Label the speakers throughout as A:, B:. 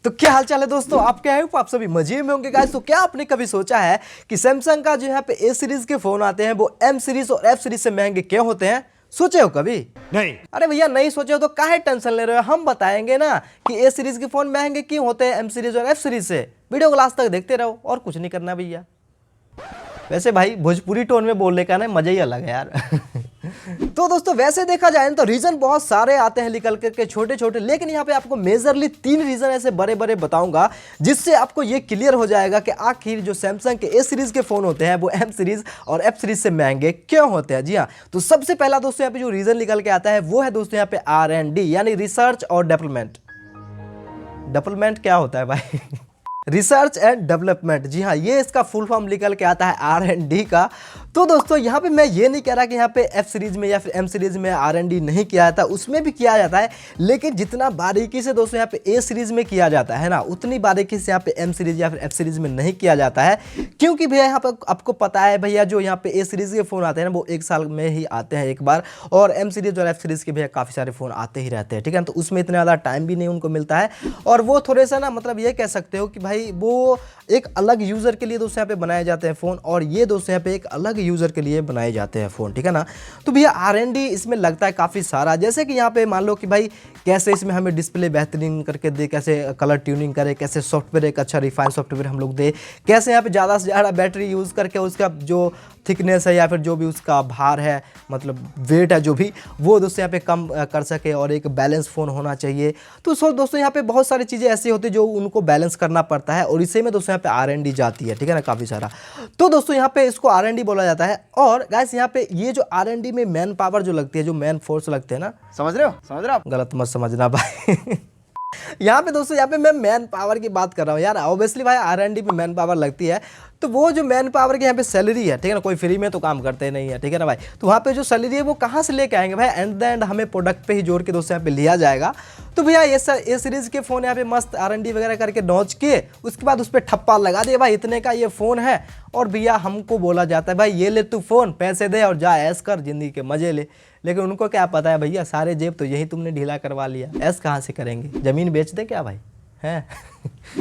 A: तो क्या हाल चाल है दोस्तों, आप क्या है आप सभी मजे में होंगे गाइस। तो क्या आपने कभी सोचा है कि सैमसंग का जो यहाँ पे ए सीरीज के फोन आते हैं वो एम सीरीज और एफ सीरीज से महंगे क्यों होते हैं? सोचे हो कभी?
B: नहीं।
A: अरे भैया नहीं सोचे हो तो काहे टेंशन ले रहे हो, हम बताएंगे ना कि ए सीरीज के फोन महंगे क्यों होते हैं एम सीरीज और एफ सीरीज से। वीडियो को लास्ट तक देखते रहो और कुछ नहीं करना भैया। वैसे भाई भोजपुरी टोन में बोलने का ना मजा ही अलग है यार। तो दोस्तों वैसे देखा जाए तो रीजन बहुत सारे आते हैं निकल करके छोटे छोटे, लेकिन यहाँ पे आपको मेजरली 3 रीजन ऐसे बड़े बड़े बताऊंगा जिससे आपको ये क्लियर हो जाएगा कि आखिर जो सैमसंग के ए सीरीज के फोन होते हैं वो एम सीरीज और एफ सीरीज से महंगे क्यों होते हैं। जी हाँ, तो सबसे पहला दोस्तों यहाँ पे जो रीजन निकल के आता है वो है दोस्तों यहाँ पे R&D यानी रिसर्च और डेवलपमेंट। डेवलपमेंट क्या होता है भाई? Research and development. जी हाँ, ये इसका फुल फॉर्म निकल के आता है R&D का। तो दोस्तों यहाँ पे मैं ये नहीं कह रहा कि यहाँ पे एफ सीरीज में या फिर एम सीरीज में R&D नहीं किया जाता, उसमें भी किया जाता है, लेकिन जितना बारीकी से दोस्तों यहाँ पे ए सीरीज में किया जाता है ना उतनी बारीकी से यहाँ पे एम सीरीज या फिर एफ सीरीज में नहीं किया जाता है। क्योंकि भैया यहाँ पर आपको पता है भैया जो यहाँ पे ए सीरीज के फ़ोन आते हैं ना वो 1 साल में ही आते हैं एक बार, और एम सीरीज और एफ सीरीज के भैया काफ़ी सारे फ़ोन आते ही रहते हैं, ठीक है। तो उसमें इतना ज़्यादा टाइम भी नहीं उनको मिलता है, और वो थोड़े सा ना मतलब ये कह सकते हो कि भाई वो एक अलग यूज़र के लिए दोस्तों यहाँ पे बनाए जाते हैं फ़ोन, और ये दोस्तों यहाँ पे एक अलग यूज़र के लिए बनाए जाते हैं फ़ोन, ठीक है ना। तो भैया R&D इसमें लगता है काफ़ी सारा, जैसे कि यहाँ पे मान लो कि भाई कैसे इसमें हमें डिस्प्ले बेहतरीन करके दे, कैसे कलर ट्यूनिंग करे, कैसे सॉफ्टवेयर एक अच्छा रिफाइन सॉफ्टवेयर हम लोग दे, कैसे यहाँ पे ज़्यादा से ज़्यादा बैटरी यूज़ करके उसका जो थिकनेस है या फिर जो भी उसका भार है मतलब वेट है जो भी वो दोस्तों यहाँ पे कम कर सके, और एक बैलेंस फ़ोन होना चाहिए। तो सो दोस्तों यहाँ पे बहुत सारी चीज़ें ऐसी होती है जो उनको बैलेंस करना पड़ता है, और इसी में दोस्तों यहाँ पे R&D जाती है, ठीक है ना, काफ़ी सारा। तो दोस्तों यहाँ पे इसको R&D बोला जाता है। और गाइस यहाँ पे ये जो R&D में मैन पावर जो लगती है, जो मैन फोर्स लगते हैं ना, समझ रहे हो? गलत मत समझना भाई। यहाँ पे दोस्तों यहाँ पे मैं मैन पावर की बात कर रहा हूँ यार। ऑब्वियसली भाई R&D में मैन पावर लगती है, तो वो जो मैन पावर की यहाँ पे सैलरी है, ठीक है ना, कोई फ्री में तो काम करते नहीं है, ठीक है ना भाई। तो वहाँ पे जो सैलरी है वो कहाँ से लेके आएंगे भाई? एंड द एंड हमें प्रोडक्ट पे ही जोड़ के दोस्तों यहाँ पे लिया जाएगा। तो भैया ये सीरीज़ के फ़ोन यहाँ पे मस्त R&D वगैरह करके नोच के उसके बाद उस पर ठप्पा लगा दिए भाई इतने का ये फ़ोन है, और भैया हमको बोला जाता है भाई ये ले तू फ़ोन, पैसे दे और जा ऐश कर, ज़िंदगी के मज़े ले। लेकिन उनको क्या पता है भैया सारे जेब तो यही तुमने ढीला करवा लिया, ऐश कहाँ से करेंगे, ज़मीन बेच दे क्या भाई हैं?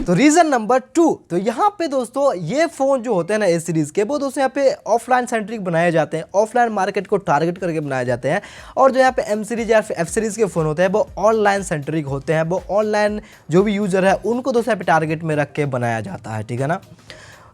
A: तो रीज़न नंबर 2, तो यहाँ पे दोस्तों ये फ़ोन जो होते हैं ना ए सीरीज़ के, वो दोस्तों यहाँ पे ऑफलाइन सेंट्रिक बनाए जाते हैं, ऑफलाइन मार्केट को टारगेट करके बनाए जाते हैं। और जो यहाँ पे एम सीरीज या फिर एफ सीरीज़ के फ़ोन होते हैं वो ऑनलाइन सेंट्रिक होते हैं, वो ऑनलाइन जो भी यूज़र है उनको दोस्तों यहाँ पे टारगेट में रख के बनाया जाता है, ठीक है ना।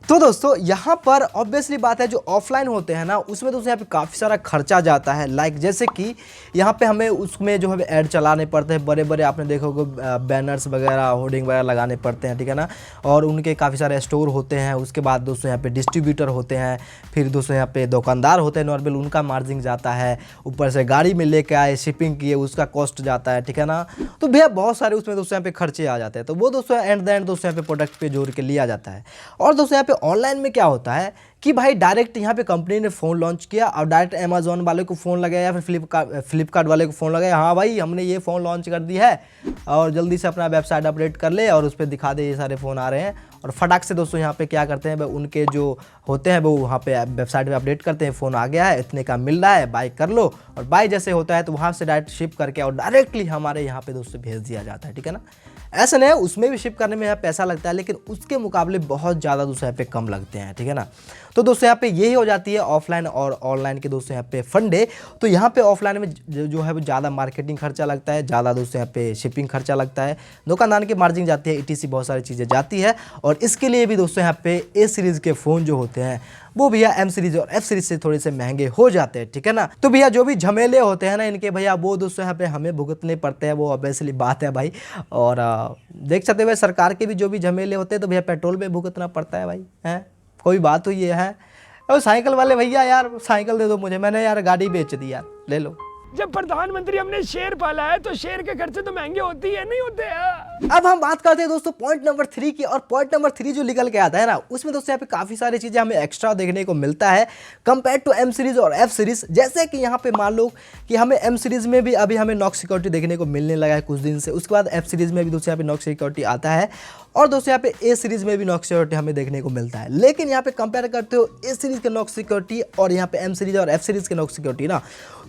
A: तो दोस्तों यहाँ पर ऑब्वियसली बात है जो ऑफलाइन होते हैं ना उसमें दोस्तों यहाँ पे काफ़ी सारा खर्चा जाता है। लाइक जैसे कि यहाँ पे हमें उसमें जो है ऐड चलाने पड़ते हैं, बड़े बड़े आपने देखा होगा बैनर्स वगैरह होर्डिंग वगैरह लगाने पड़ते हैं, ठीक है ना। और उनके काफ़ी सारे स्टोर होते हैं, उसके बाद दोस्तों यहाँ पे डिस्ट्रीब्यूटर होते हैं, फिर दोस्तों यहाँ पे दुकानदार होते हैं नॉर्मल, उनका मार्जिन जाता है, ऊपर से गाड़ी में लेके आए शिपिंग किए उसका कॉस्ट जाता है, ठीक है ना। तो भैया बहुत सारे उसमें दोस्तों यहाँ पे खर्चे आ जाते हैं, तो वो दोस्तों एंड द एंड दोस्तों यहाँ पे प्रोडक्ट पे जोड़ के लिया जाता है। और दोस्तों यहाँ पे ऑनलाइन में क्या होता है कि भाई डायरेक्ट यहाँ पे कंपनी ने फ़ोन लॉन्च किया और डायरेक्ट अमेज़ॉन वाले को फ़ोन लगाया या फिर फ्लिपकार्ट वाले को फ़ोन लगाया, हाँ भाई हमने ये फ़ोन लॉन्च कर दी है और जल्दी से अपना वेबसाइट अपडेट कर ले और उस पर दिखा दे ये सारे फ़ोन आ रहे हैं। और फटाक से दोस्तों यहाँ पे क्या करते हैं उनके जो होते हैं वो वहाँ पे वेबसाइट पे अपडेट करते हैं, फ़ोन आ गया है इतने का मिल रहा है, बाय कर लो। और बाय जैसे होता है तो वहाँ से डायरेक्ट शिप करके और डायरेक्टली हमारे यहाँ पे दोस्तों भेज दिया जाता है, ठीक है ना। ऐसा नहीं है उसमें भी शिप करने में यहाँ पैसा लगता है, लेकिन उसके मुकाबले बहुत ज़्यादा दोस्तों यहाँ पे कम लगते हैं, ठीक है ना। तो दोस्तों यहाँ पे यही हो जाती है ऑफलाइन और ऑनलाइन के दोस्तों यहाँ पे फंडे। तो यहाँ पे ऑफलाइन में जो है वो ज़्यादा मार्केटिंग खर्चा लगता है, ज़्यादा दोस्तों यहाँ पे शिपिंग खर्चा लगता है, दुकानदार की मार्जिन जाती है, ETC बहुत सारी चीज़ें जाती है। और इसके लिए भी दोस्तों यहाँ पे ए सीरीज़ के फ़ोन जो होते हैं वो भैया एम सीरीज और एफ सीरीज से थोड़े से महंगे हो जाते हैं, ठीक है ना। तो भैया जो भी झमेले होते हैं ना इनके भैया वो दोस्तों यहाँ पे हमें भुगतने पड़ते हैं, वो ऑब्वियसली बात है भाई। और देख सकते हुए सरकार के भी जो भी झमेले होते हैं तो भैया पेट्रोल पे भुगतना पड़ता है भाई, हैं कोई बात तो ये है। और साइकिल वाले भैया यार साइकिल दे दो मुझे, मैंने यार गाड़ी बेच दी यार, ले लो।
B: जब प्रधानमंत्री हमने शेर पाला है तो शेर के खर्चे तो महंगे होते ही है, नहीं होते हैं।
A: अब हम बात करते हैं दोस्तों पॉइंट नंबर 3 की, और पॉइंट नंबर 3 जो निकल के आता है ना उसमें दोस्तों यहाँ पे काफ़ी सारी चीज़ें हमें एक्स्ट्रा देखने को मिलता है कंपेयर टू एम सीरीज और एफ सीरीज। जैसे कि यहाँ पे मान लो कि हमें एम सीरीज में भी अभी हमें नॉक सिक्योरिटी देखने को मिलने लगा है कुछ दिन से, उसके बाद एफ सीरीज में भी दोस्तों यहाँ पे नॉक सिक्योरिटी आता है। और दोस्तों यहाँ पे ए सीरीज में भी नॉक सिक्योरिटी हमें देखने को मिलता है। लेकिन यहाँ पे कंपेयर करते हो ए सीरीज के नॉक सिक्योरिटी और यहाँ पे एम सीरीज और एफ सीरीज के नॉक सिक्योरिटी ना,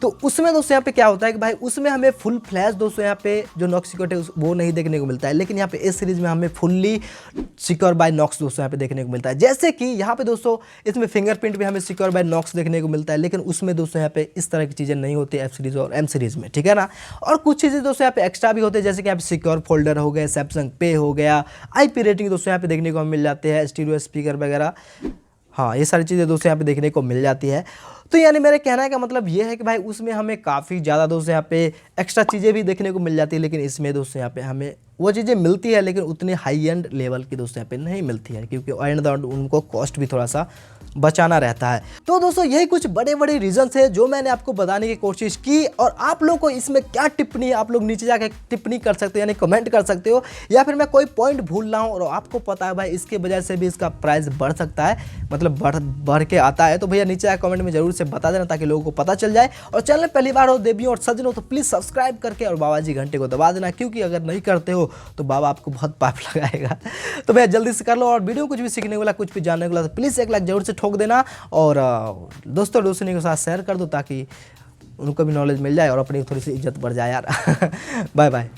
A: तो उसमें दोस्तों यहाँ पे क्या होता है कि भाई उसमें हमें फुल फ्लैश दोस्तों यहाँ पे जो नॉक सिक्योरिटी वो नहीं देखने को मिलता है। लेकिन यहाँ पे ए सीरीज में हमें फुल्ली सिक्योर बाय नॉक्स दोस्तों यहाँ पे देखने को मिलता है। जैसे कि यहाँ पे दोस्तों इसमें फिंगरप्रिंट भी हमें सिक्योर बाय नॉक्स देखने को मिलता है, लेकिन उसमें दोस्तों यहाँ पे इस तरह की चीज़ें नहीं होती एफ सीरीज और एम सीरीज में, ठीक है ना। और कुछ चीज़ें दोस्तों यहाँ पे एक्स्ट्रा भी होते हैं, जैसे कि यहाँ पे सिक्योर फोल्डर हो गए, सैमसंग पे हो गया, IP रेटिंग दोस्तों यहाँ पे देखने को मिल जाते हैं, स्टीरियो स्पीकर वगैरह, हाँ ये सारी चीज़ें दोस्तों यहाँ पे देखने को मिल जाती है। तो यानी मेरे कहने का मतलब ये है कि भाई उसमें हमें काफ़ी ज़्यादा दोस्तों यहाँ पे एक्स्ट्रा चीज़ें भी देखने को मिल जाती है, लेकिन इसमें दोस्तों यहाँ पे हमें वो चीज़ें मिलती है, लेकिन उतनी हाई एंड लेवल की दोस्तों यहाँ पे नहीं मिलती है, क्योंकि एंड उनको कॉस्ट भी थोड़ा सा बचाना रहता है। तो दोस्तों यही कुछ बड़े बड़े रीजंस है जो मैंने आपको बताने की कोशिश की, और आप लोग को इसमें क्या टिप्पणी, आप लोग नीचे जाके टिप्पणी कर सकते हो, यानी कमेंट कर सकते हो, या फिर मैं कोई पॉइंट भूल रहा हूँ और आपको पता है भाई इसके वजह से भी इसका प्राइस बढ़ सकता है, मतलब बढ़ के आता है, तो भैया नीचे आके कमेंट में जरूर से बता देना ताकि लोगों को पता चल जाए। और चैनल पहली बार हो देवियों और सज्जनों तो प्लीज़ सब्सक्राइब करके और बाबा जी घंटे को दबा देना, क्योंकि अगर नहीं करते हो तो बाबा आपको बहुत पाप लगाएगा। तो भैया जल्दी से कर लो, और वीडियो कुछ भी सीखने वाला, कुछ भी जानने वाला तो प्लीज़ एक लाइक जरूर से ठोक देना, और दोस्तों के साथ शेयर कर दो ताकि उनको भी नॉलेज मिल जाए और अपनी थोड़ी सी इज्जत बढ़ जाए यार। Bye bye.